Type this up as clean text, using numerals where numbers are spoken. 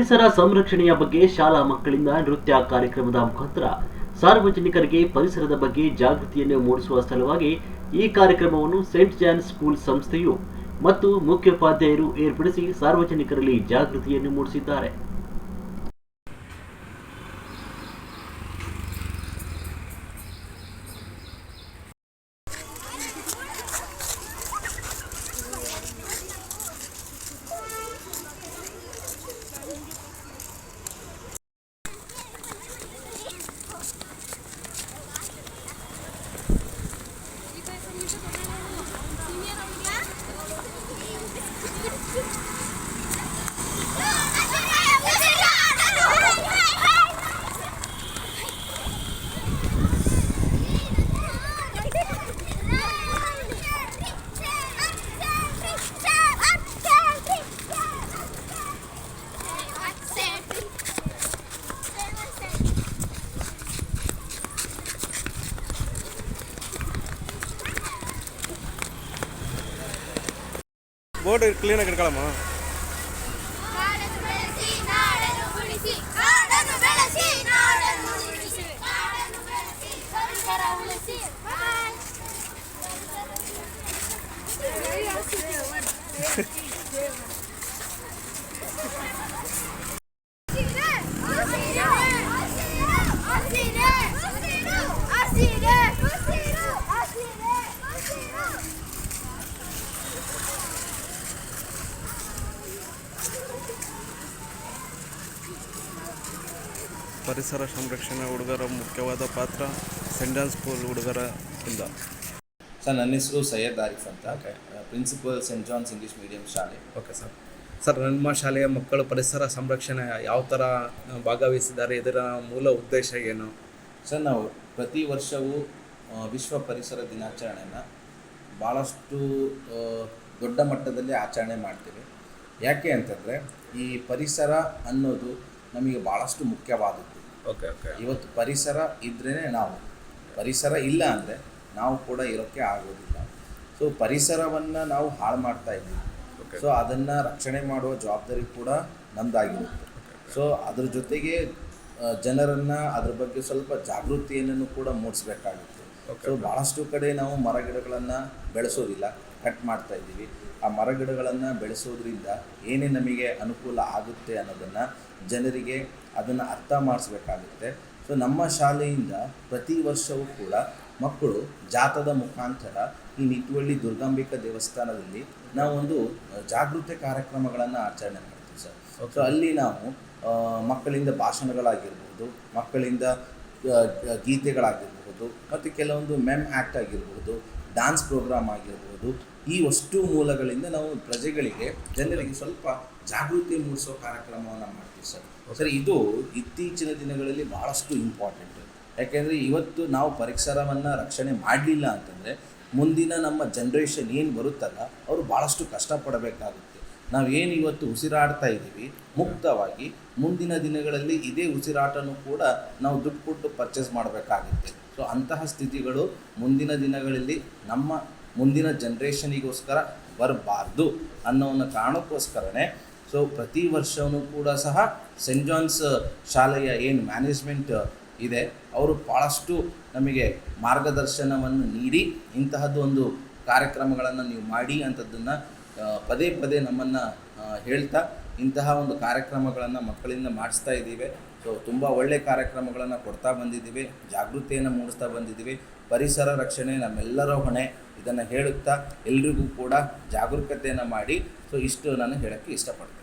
ಪರಿಸರ ಸಂರಕ್ಷಣೆಯ ಬಗ್ಗೆ ಶಾಲಾ ಮಕ್ಕಳಿಂದ ನೃತ್ಯ ಕಾರ್ಯಕ್ರಮದ ಮುಖಾಂತರ ಸಾರ್ವಜನಿಕರಿಗೆ ಪರಿಸರದ ಬಗ್ಗೆ ಜಾಗೃತಿಯನ್ನು ಮೂಡಿಸುವ ಸಲುವಾಗಿ ಈ ಕಾರ್ಯಕ್ರಮವನ್ನು ಸೇಂಟ್ ಜಾನ್ ಸ್ಕೂಲ್ ಸಂಸ್ಥೆಯು ಮತ್ತು ಮುಖ್ಯೋಪಾಧ್ಯಾಯರು ಏರ್ಪಡಿಸಿ ಸಾರ್ವಜನಿಕರಲ್ಲಿ ಜಾಗೃತಿಯನ್ನು ಮೂಡಿಸಿದ್ದಾರೆ. ಬೋರ್ಡ್ ಕ್ಲೀನ್ ಆಗಿ ಇಟ್ಕೊಳ್ಳಮ್ಮ. ಪರಿಸರ ಸಂರಕ್ಷಣೆ ಹುಡುಗರ ಮುಖ್ಯವಾದ ಪಾತ್ರ ಸೇಂಟ್ ಜಾನ್ ಸ್ಕೂಲ್ ಹುಡುಗರ ಇಂದ. ಸರ್, ನನ್ನ ಹೆಸರು ಸೈಯದ್ ಆರಿಫ್ ಅಂತ, principal Saint John's English medium ಶಾಲೆ. Okay sir. ಸರ್, ನಮ್ಮ ಶಾಲೆಯ ಮಕ್ಕಳು ಪರಿಸರ ಸಂರಕ್ಷಣೆ ಯಾವ ಥರ ಭಾಗವಹಿಸಿದ್ದಾರೆ, ಇದರ ಮೂಲ ಉದ್ದೇಶ ಏನು? ಸರ್, ನಾವು ಪ್ರತಿ ವರ್ಷವೂ ವಿಶ್ವ ಪರಿಸರ ದಿನಾಚರಣೆಯನ್ನು ಭಾಳಷ್ಟು ದೊಡ್ಡ ಮಟ್ಟದಲ್ಲಿ ಆಚರಣೆ ಮಾಡ್ತೀವಿ. ಯಾಕೆ ಅಂತಂದರೆ ಈ ಪರಿಸರ ಅನ್ನೋದು ನಮಗೆ ಭಾಳಷ್ಟು ಮುಖ್ಯವಾದದ್ದು. ಓಕೆ. ಇವತ್ತು ಪರಿಸರ ಇದ್ರೇ ನಾವು, ಪರಿಸರ ಇಲ್ಲ ಅಂದರೆ ನಾವು ಕೂಡ ಇರೋಕ್ಕೆ ಆಗೋದಿಲ್ಲ. ಸೊ ಪರಿಸರವನ್ನು ನಾವು ಹಾಳು ಮಾಡ್ತಾ ಇದ್ದೀವಿ. ಸೊ ಅದನ್ನು ರಕ್ಷಣೆ ಮಾಡುವ ಜವಾಬ್ದಾರಿ ಕೂಡ ನಮ್ಮದಾಗಿರುತ್ತೆ. ಸೊ ಅದ್ರ ಜೊತೆಗೆ ಜನರನ್ನು ಅದ್ರ ಬಗ್ಗೆ ಸ್ವಲ್ಪ ಜಾಗೃತಿಯನ್ನು ಕೂಡ ಮೂಡಿಸ್ಬೇಕಾಗುತ್ತೆ. ಸೊ ಭಾಳಷ್ಟು ಕಡೆ ನಾವು ಮರಗಿಡಗಳನ್ನು ಬೆಳೆಸೋದಿಲ್ಲ, ಕಟ್ ಮಾಡ್ತಾ ಇದ್ದೀವಿ. ಆ ಮರಗಿಡಗಳನ್ನು ಬೆಳೆಸೋದ್ರಿಂದ ಏನೇ ನಮಗೆ ಅನುಕೂಲ ಆಗುತ್ತೆ ಅನ್ನೋದನ್ನು ಜನರಿಗೆ ಅದನ್ನು ಅರ್ಥ ಮಾಡಿಸ್ಬೇಕಾಗುತ್ತೆ. ಸೊ ನಮ್ಮ ಶಾಲೆಯಿಂದ ಪ್ರತಿ ವರ್ಷವೂ ಕೂಡ ಮಕ್ಕಳು ಜಾಥಾದ ಮುಖಾಂತರ ಈ ನಿಟ್ಟುವಳ್ಳಿ ದುರ್ಗಾಂಬಿಕಾ ದೇವಸ್ಥಾನದಲ್ಲಿ ನಾವು ಒಂದು ಜಾಗೃತಿ ಕಾರ್ಯಕ್ರಮಗಳನ್ನು ಆಚರಣೆ ಮಾಡ್ತೀವಿ ಸರ್. ಸೊ ಅಲ್ಲಿ ನಾವು ಮಕ್ಕಳಿಂದ ಭಾಷಣಗಳಾಗಿರ್ಬೋದು, ಮಕ್ಕಳಿಂದ ಗೀತೆಗಳಾಗಿರ್ಬೋದು, ಮತ್ತು ಕೆಲವೊಂದು ಮೆಮ್ ಆ್ಯಕ್ಟ್ ಆಗಿರ್ಬೋದು, ಡ್ಯಾನ್ಸ್ ಪ್ರೋಗ್ರಾಮ್ ಆಗಿರ್ಬೋದು, ಈ ಅಷ್ಟು ಮೂಲಗಳಿಂದ ನಾವು ಪ್ರಜೆಗಳಿಗೆ, ಜನರಿಗೆ ಸ್ವಲ್ಪ ಜಾಗೃತಿ ಮೂಡಿಸೋ ಕಾರ್ಯಕ್ರಮವನ್ನು ಮಾಡ್ತೀವಿ ಸರ್. ಸರ್, ಇದು ಇತ್ತೀಚಿನ ದಿನಗಳಲ್ಲಿ ಭಾಳಷ್ಟು ಇಂಪಾರ್ಟೆಂಟ್. ಯಾಕೆಂದರೆ ಇವತ್ತು ನಾವು ಪರಿಸರವನ್ನು ರಕ್ಷಣೆ ಮಾಡಲಿಲ್ಲ ಅಂತಂದರೆ ಮುಂದಿನ ನಮ್ಮ ಜನ್ರೇಷನ್ ಏನು ಬರುತ್ತಲ್ಲ, ಅವರು ಭಾಳಷ್ಟು ಕಷ್ಟಪಡಬೇಕಾಗುತ್ತೆ. ನಾವೇನು ಇವತ್ತು ಉಸಿರಾಡ್ತಾ ಇದ್ದೀವಿ ಮುಕ್ತವಾಗಿ, ಮುಂದಿನ ದಿನಗಳಲ್ಲಿ ಇದೇ ಉಸಿರಾಟನೂ ಕೂಡ ನಾವು ದುಡ್ಡು ಕೊಟ್ಟು ಪರ್ಚೇಸ್ ಮಾಡಬೇಕಾಗುತ್ತೆ. ಸೊ ಅಂತಹ ಸ್ಥಿತಿಗಳು ಮುಂದಿನ ದಿನಗಳಲ್ಲಿ ನಮ್ಮ ಮುಂದಿನ ಜನ್ರೇಷನಿಗೋಸ್ಕರ ಬರಬಾರ್ದು ಅನ್ನೋ ಒಂದು ಕಾರಣಕ್ಕೋಸ್ಕರನೇ ಸೊ ಪ್ರತಿ ವರ್ಷವೂ ಕೂಡ ಸಹ ಸೇಂಟ್ ಜಾನ್ಸ್ ಶಾಲೆಯ ಏನು ಮ್ಯಾನೇಜ್ಮೆಂಟ್ ಇದೆ, ಅವರು ಭಾಳಷ್ಟು ನಮಗೆ ಮಾರ್ಗದರ್ಶನವನ್ನು ನೀಡಿ ಇಂತಹದ್ದು ಒಂದು ಕಾರ್ಯಕ್ರಮಗಳನ್ನು ನೀವು ಮಾಡಿ ಅಂಥದ್ದನ್ನು ಪದೇ ಪದೇ ನಮ್ಮನ್ನು ಹೇಳ್ತಾ ಇಂತಹ ಒಂದು ಕಾರ್ಯಕ್ರಮಗಳನ್ನು ಮಕ್ಕಳಿಂದ ಮಾಡಿಸ್ತಾ ಇದ್ದೀವಿ. ಸೊ ತುಂಬ ಒಳ್ಳೆಯ ಕಾರ್ಯಕ್ರಮಗಳನ್ನು ಕೊಡ್ತಾ ಬಂದಿದ್ದೀವಿ, ಜಾಗೃತಿಯನ್ನು ಮೂಡಿಸ್ತಾ ಬಂದಿದ್ದೀವಿ. ಪರಿಸರ ರಕ್ಷಣೆ ನಮ್ಮೆಲ್ಲರ ಹೊಣೆ, ಇದನ್ನು ಹೇಳುತ್ತಾ ಎಲ್ರಿಗೂ ಕೂಡ ಜಾಗರೂಕತೆಯನ್ನು ಮಾಡಿ. ಸೊ ಇಷ್ಟು ನಾನು ಹೇಳೋಕ್ಕೆ ಇಷ್ಟಪಡ್ತೀನಿ.